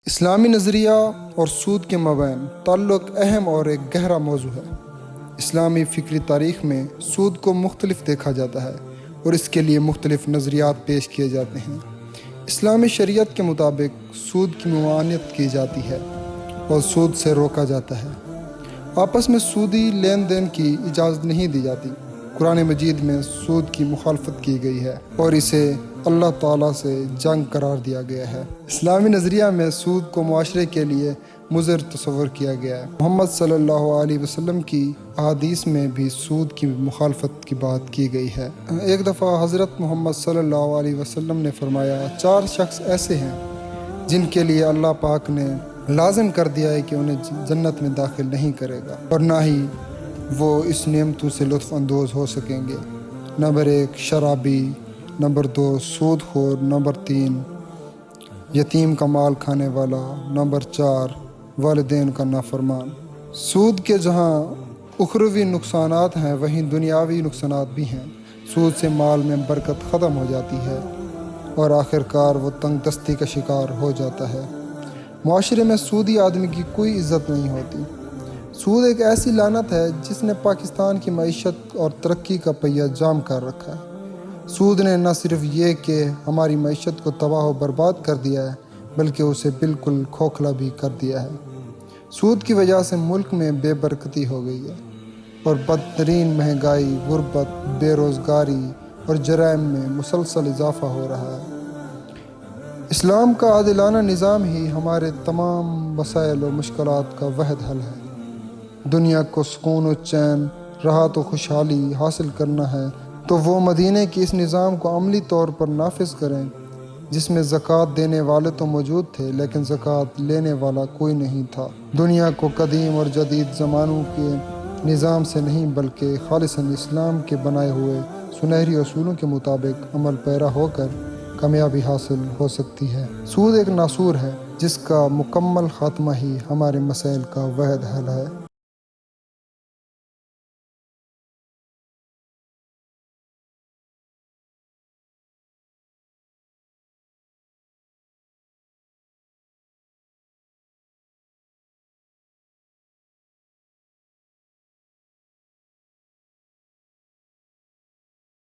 اسلامی نظریہ اور سود کے مابین تعلق اہم اور ایک گہرا موضوع ہے۔ اسلامی فکری تاریخ میں سود کو مختلف دیکھا جاتا ہے اور اس کے لیے مختلف نظریات پیش کیے جاتے ہیں۔ اسلامی شریعت کے مطابق سود کی ممانعت کی جاتی ہے اور سود سے روکا جاتا ہے۔ آپس میں سودی لین دین کی اجازت نہیں دی جاتی۔ قرآن مجید میں سود کی مخالفت کی گئی ہے اور اسے اللہ تعالیٰ سے جنگ قرار دیا گیا ہے۔ اسلامی نظریہ میں سود کو معاشرے کے لیے مضر تصور کیا گیا ہے۔ محمد صلی اللہ علیہ وسلم کی احادیث میں بھی سود کی مخالفت کی بات کی گئی ہے۔ ایک دفعہ حضرت محمد صلی اللہ علیہ وسلم نے فرمایا، 4 شخص ایسے ہیں جن کے لیے اللہ پاک نے لازم کر دیا ہے کہ انہیں جنت میں داخل نہیں کرے گا اور نہ ہی وہ اس نعمتوں سے لطف اندوز ہو سکیں گے۔ نمبر 1 شرابی، نمبر 2 سود خور، نمبر 3 یتیم کا مال کھانے والا، نمبر 4 والدین کا نافرمان۔ سود کے جہاں اخروی نقصانات ہیں وہیں دنیاوی نقصانات بھی ہیں۔ سود سے مال میں برکت ختم ہو جاتی ہے اور آخرکار وہ تنگ دستی کا شکار ہو جاتا ہے۔ معاشرے میں سودی آدمی کی کوئی عزت نہیں ہوتی۔ سود ایک ایسی لعنت ہے جس نے پاکستان کی معیشت اور ترقی کا پہیہ جام کر رکھا ہے۔ سود نے نہ صرف یہ کہ ہماری معیشت کو تباہ و برباد کر دیا ہے بلکہ اسے بالکل کھوکھلا بھی کر دیا ہے۔ سود کی وجہ سے ملک میں بے برکتی ہو گئی ہے اور بدترین مہنگائی، غربت، بے روزگاری اور جرائم میں مسلسل اضافہ ہو رہا ہے۔ اسلام کا عادلانہ نظام ہی ہمارے تمام مسائل و مشکلات کا واحد حل ہے۔ دنیا کو سکون و چین، راحت و خوشحالی حاصل کرنا ہے تو وہ مدینے کے اس نظام کو عملی طور پر نافذ کریں جس میں زکوٰۃ دینے والے تو موجود تھے لیکن زکوٰۃ لینے والا کوئی نہیں تھا۔ دنیا کو قدیم اور جدید زمانوں کے نظام سے نہیں بلکہ خالصاً اسلام کے بنائے ہوئے سنہری اصولوں کے مطابق عمل پیرا ہو کر کامیابی حاصل ہو سکتی ہے۔ سود ایک ناسور ہے جس کا مکمل خاتمہ ہی ہمارے مسائل کا واحد حل ہے۔